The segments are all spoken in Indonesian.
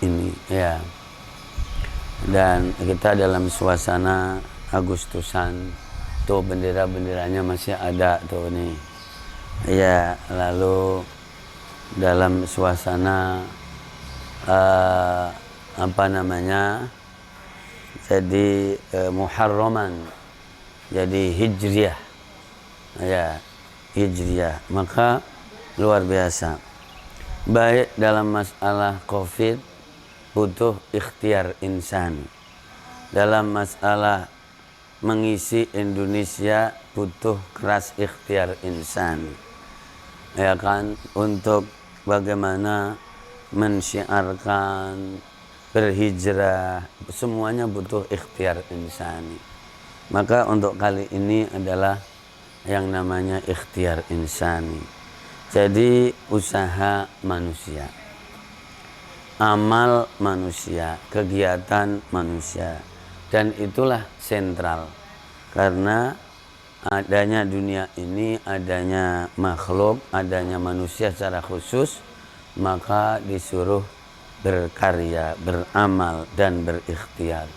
ini ya. Dan kita dalam suasana Agustusan, tuh bendera-benderanya masih ada tuh nih ya. Lalu dalam suasana jadi Muharraman, jadi Hijriyah ya, Hijriyah. Maka luar biasa. Baik dalam masalah COVID butuh ikhtiar insani. Dalam masalah mengisi Indonesia butuh keras ikhtiar insani. Ya kan, untuk bagaimana mensyiarkan berhijrah, semuanya butuh ikhtiar insani. Maka untuk kali ini adalah yang namanya ikhtiar insani. Jadi usaha manusia, amal manusia, kegiatan manusia, dan itulah sentral. Karena adanya dunia ini, adanya makhluk, adanya manusia secara khusus, maka disuruh berkarya, beramal, dan berikhtiar.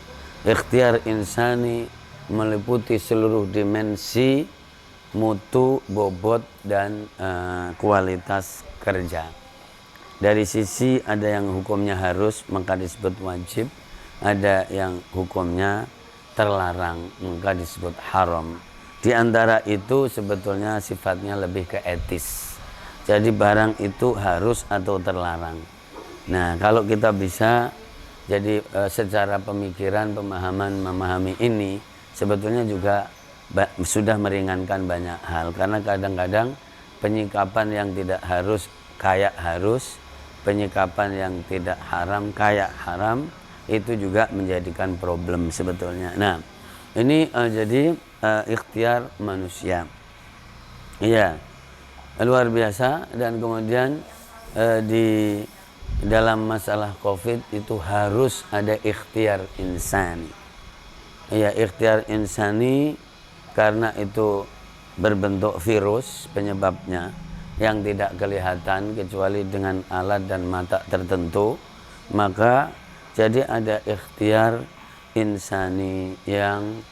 Ikhtiar insani meliputi seluruh dimensi mutu, bobot, dan kualitas kerja. Dari sisi ada yang hukumnya harus, maka disebut wajib. Ada yang hukumnya terlarang, maka disebut haram. Di antara itu sebetulnya sifatnya lebih ke etis. Jadi barang itu harus atau terlarang. Nah, kalau kita bisa jadi secara pemikiran, pemahaman, memahami ini sebetulnya juga sudah meringankan banyak hal. Karena kadang-kadang penyikapan yang tidak harus kayak harus, penyikapan yang tidak haram kayak haram, itu juga menjadikan problem sebetulnya. Nah, ini jadi ikhtiar manusia. Iya, luar biasa. Dan kemudian di dalam masalah COVID itu harus ada ikhtiar insani. Iya, ikhtiar insani karena itu berbentuk virus penyebabnya yang tidak kelihatan kecuali dengan alat dan mata tertentu. Maka jadi ada ikhtiar insani yang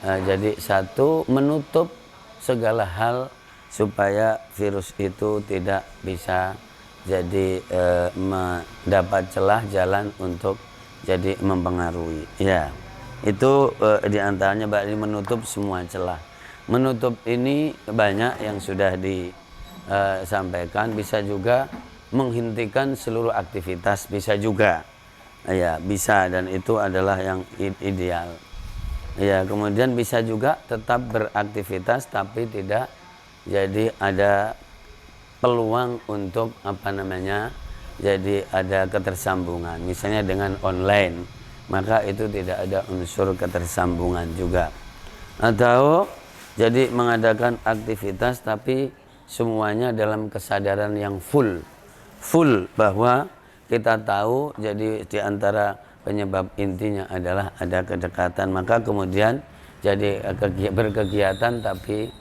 jadi satu, menutup segala hal supaya virus itu tidak bisa jadi mendapat celah jalan untuk jadi mempengaruhi ya. Itu diantaranya berarti menutup semua celah. Menutup ini banyak yang sudah disampaikan. Bisa juga menghentikan seluruh aktivitas, bisa juga ya, bisa, dan itu adalah yang ideal ya. Kemudian bisa juga tetap beraktivitas tapi tidak jadi ada peluang untuk jadi ada ketersambungan, misalnya dengan online, maka itu tidak ada unsur ketersambungan juga. Atau jadi mengadakan aktivitas tapi semuanya dalam kesadaran yang full bahwa kita tahu jadi diantara penyebab intinya adalah ada kedekatan. Maka kemudian jadi berkegiatan tapi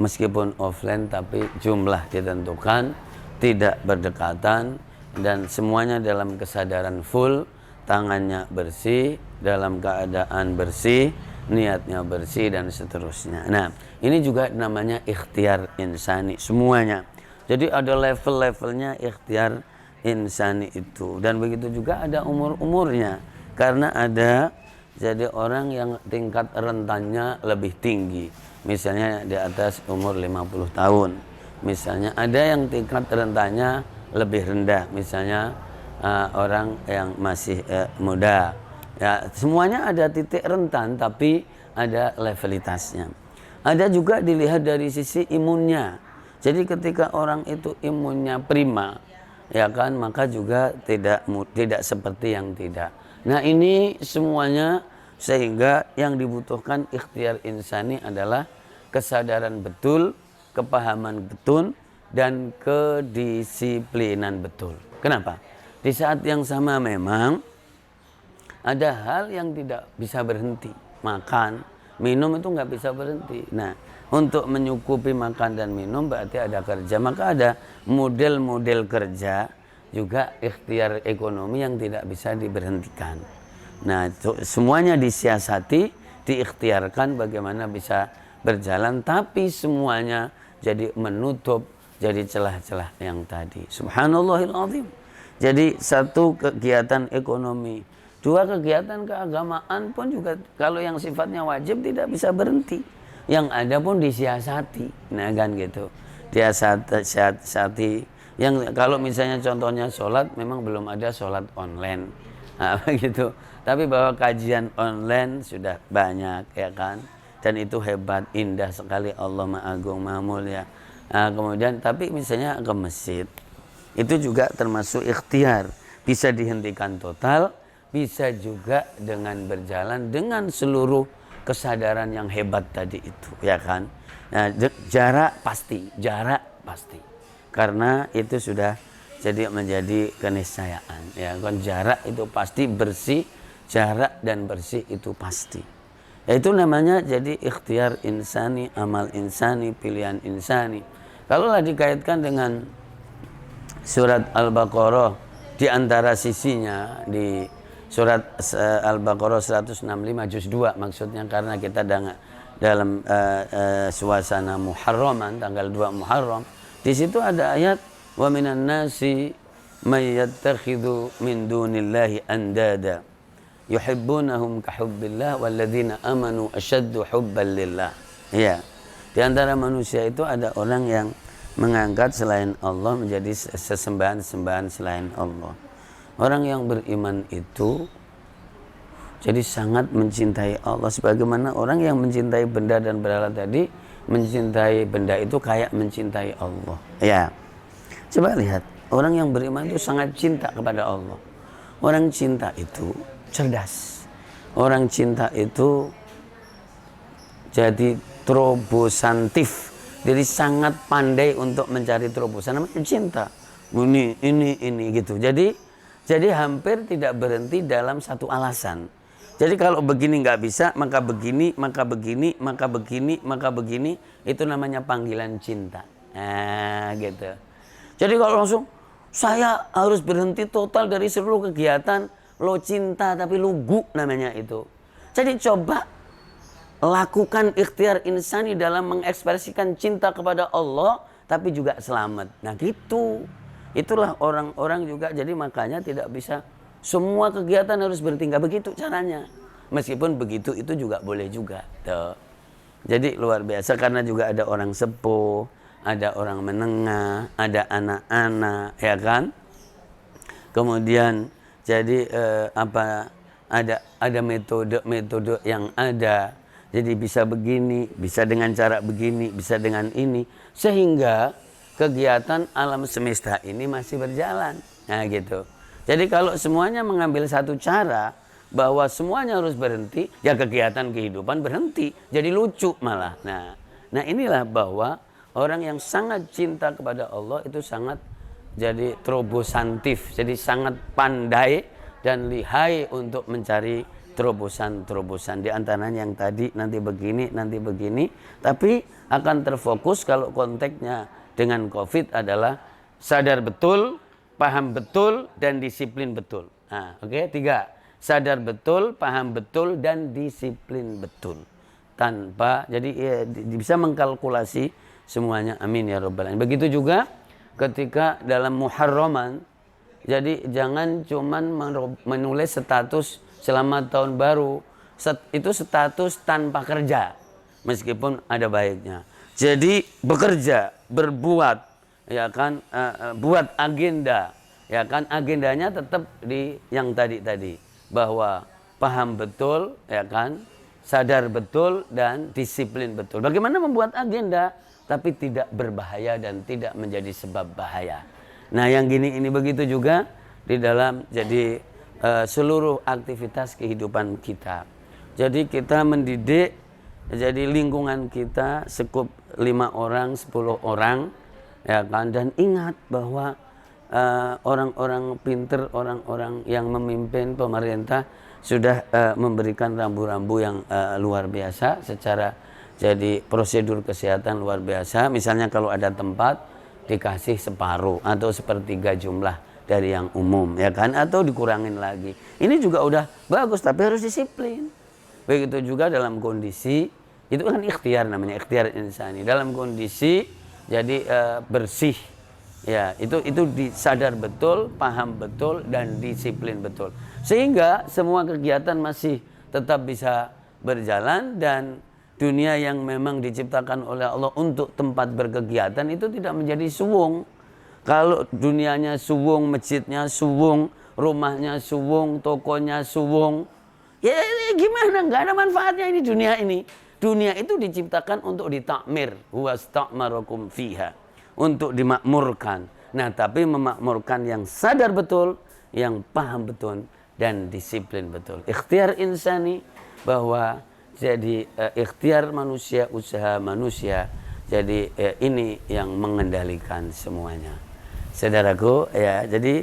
meskipun offline tapi jumlah ditentukan, tidak berdekatan, dan semuanya dalam kesadaran full. Tangannya bersih, dalam keadaan bersih, niatnya bersih, dan seterusnya. Nah, ini juga namanya ikhtiar insani semuanya. Jadi ada level-levelnya ikhtiar insani itu. Dan begitu juga ada umur-umurnya. Karena ada jadi orang yang tingkat rentannya lebih tinggi. Misalnya di atas umur 50 tahun. Misalnya ada yang tingkat rentannya lebih rendah. Misalnya orang yang masih muda ya. Semuanya ada titik rentan tapi ada levelitasnya. Ada juga dilihat dari sisi imunnya. Jadi ketika orang itu imunnya prima ya kan, maka juga tidak seperti yang tidak. Nah, ini semuanya sehingga yang dibutuhkan ikhtiar insani adalah kesadaran betul, kepahaman betul, dan kedisiplinan betul. Kenapa? Di saat yang sama memang ada hal yang tidak bisa berhenti. Makan, minum itu nggak bisa berhenti. Nah, untuk menyukupi makan dan minum berarti ada kerja. Maka ada model-model kerja juga ikhtiar ekonomi yang tidak bisa diberhentikan. Nah, semuanya disiasati, diikhtiarkan bagaimana bisa berjalan, tapi semuanya jadi menutup jadi celah-celah yang tadi. Subhanallahil azim. Jadi satu kegiatan ekonomi, dua kegiatan keagamaan pun juga kalau yang sifatnya wajib tidak bisa berhenti. Yang ada pun disiasati. Nah kan gitu. Disiasati. Yang kalau misalnya contohnya sholat, memang belum ada sholat online. Nah, begitu. Tapi bahwa kajian online sudah banyak ya kan. Dan itu hebat, indah sekali, Allah Maha Agung, Maha Mulia. Nah, kemudian tapi misalnya ke masjid, itu juga termasuk ikhtiar, bisa dihentikan total, bisa juga dengan berjalan dengan seluruh kesadaran yang hebat tadi itu, ya kan. Nah, jarak pasti, karena itu sudah jadi menjadi keniscayaan, ya kan. Jarak itu pasti, bersih, jarak dan bersih itu pasti. Ya, itu namanya jadi ikhtiar insani, amal insani, pilihan insani. Kalaulah dikaitkan dengan surat Al-Baqarah, di antara sisinya di surat Al-Baqarah 165 juz 2 maksudnya, karena kita dalam suasana Muharraman, tanggal 2 Muharram. Di situ ada ayat wa minan nasi may yattakhidhu min dunillahi andada yuhibbunahum kahubbillah walladzina amanu asyaddu hubban lillah. Ya. Di antara manusia itu ada orang yang mengangkat selain Allah menjadi sesembahan-sembahan selain Allah. Orang yang beriman itu jadi sangat mencintai Allah, sebagaimana orang yang mencintai benda dan berhala tadi mencintai benda itu kayak mencintai Allah. Ya. Coba lihat, orang yang beriman itu sangat cinta kepada Allah. Orang cinta itu cerdas. Orang cinta itu jadi terobosantif. Jadi sangat pandai untuk mencari terobosan, namanya cinta. Ini gitu. Jadi hampir tidak berhenti dalam satu alasan. Jadi kalau begini nggak bisa, maka begini, maka begini, maka begini, maka begini, itu namanya panggilan cinta. Nah, gitu. Jadi kalau langsung saya harus berhenti total dari seluruh kegiatan, lo cinta tapi lugu namanya itu. Jadi coba lakukan ikhtiar insani dalam mengekspresikan cinta kepada Allah, tapi juga selamat. Nah gitu. Itulah orang-orang juga, jadi makanya tidak bisa semua kegiatan harus berhenti. Nggak begitu caranya. Meskipun begitu itu juga boleh juga. Tuh. Jadi luar biasa, karena juga ada orang sepuh, ada orang menengah, ada anak-anak, ya kan? Kemudian jadi ada metode-metode yang ada. Jadi bisa begini, bisa dengan cara begini, bisa dengan ini. Sehingga kegiatan alam semesta ini masih berjalan. Nah gitu. Jadi kalau semuanya mengambil satu cara, bahwa semuanya harus berhenti, ya kegiatan kehidupan berhenti. Jadi lucu malah. Nah inilah bahwa orang yang sangat cinta kepada Allah itu sangat jadi terobosantif. Jadi sangat pandai dan lihai untuk mencari terobosan-terobosan. Di antaranya yang tadi nanti begini, tapi akan terfokus kalau konteksnya dengan COVID adalah sadar betul, paham betul, dan disiplin betul. Nah, oke, 3. Sadar betul, paham betul, dan disiplin betul. Tanpa, jadi ya, bisa mengkalkulasi semuanya. Amin ya rabbal alamin. Begitu juga ketika dalam Muharraman, jadi jangan cuman menulis status selamat tahun baru, itu status tanpa kerja, meskipun ada baiknya. Jadi bekerja, berbuat, ya kan, buat agenda, ya kan, agendanya tetap di yang tadi, bahwa paham betul, ya kan, sadar betul, dan disiplin betul. Bagaimana membuat agenda, tapi tidak berbahaya dan tidak menjadi sebab bahaya. Nah yang gini ini begitu juga di dalam jadi seluruh aktivitas kehidupan kita. Jadi kita mendidik, jadi lingkungan kita cukup 5 orang, 10 orang, ya kan. Dan ingat bahwa orang-orang pinter, orang-orang yang memimpin pemerintah sudah memberikan rambu-rambu yang luar biasa secara jadi prosedur kesehatan luar biasa. Misalnya kalau ada tempat dikasih separuh atau sepertiga jumlah dari yang umum, ya kan, atau dikurangin lagi. Ini juga udah bagus, tapi harus disiplin. Begitu juga dalam kondisi itu kan ikhtiar, namanya ikhtiar insani. Dalam kondisi jadi bersih, ya itu disadar betul, paham betul, dan disiplin betul, sehingga semua kegiatan masih tetap bisa berjalan. Dan dunia yang memang diciptakan oleh Allah untuk tempat berkegiatan itu tidak menjadi suwung. Kalau dunianya suwung, masjidnya suwung, rumahnya suwung, tokonya suwung, ya gimana? Nggak ada manfaatnya ini dunia ini. Dunia itu diciptakan untuk ditakmir, wasta'marakum fiha, untuk dimakmurkan. Nah, tapi memakmurkan yang sadar betul, yang paham betul, dan disiplin betul. Ikhtiar insani, bahwa jadi ikhtiar manusia, usaha manusia. Jadi ini yang mengendalikan semuanya. Saudaraku, ya, jadi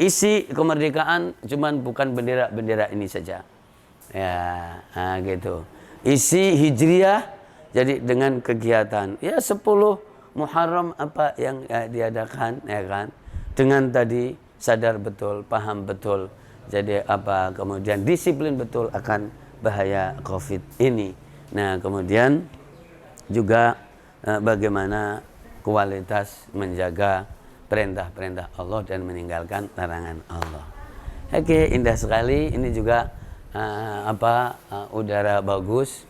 isi kemerdekaan cuman bukan bendera-bendera ini saja. Ya, gitu. Isi hijriyah jadi dengan kegiatan ya 10 Muharram apa yang diadakan, ya kan, dengan tadi sadar betul, paham betul, jadi apa, kemudian disiplin betul akan bahaya COVID ini. Nah, kemudian juga bagaimana kualitas menjaga perintah-perintah Allah dan meninggalkan larangan Allah. Oke, indah sekali. Ini juga udara bagus,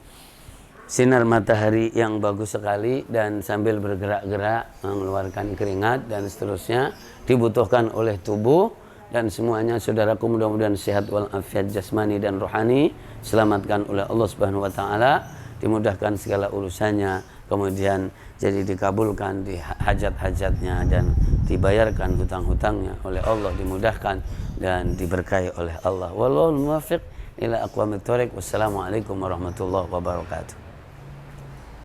sinar matahari yang bagus sekali, dan sambil bergerak-gerak mengeluarkan keringat dan seterusnya dibutuhkan oleh tubuh. Dan semuanya saudaraku mudah-mudahan sehat walafiat jasmani dan rohani, selamatkan oleh Allah Subhanahu wa taala, dimudahkan segala urusannya, kemudian jadi dikabulkan di hajat-hajatnya dan dibayarkan hutang-hutangnya oleh Allah, dimudahkan dan diberkahi oleh Allah. Wallahul muwaffiq ila aqwamit thoriq. Wassalamualaikum warahmatullahi wabarakatuh.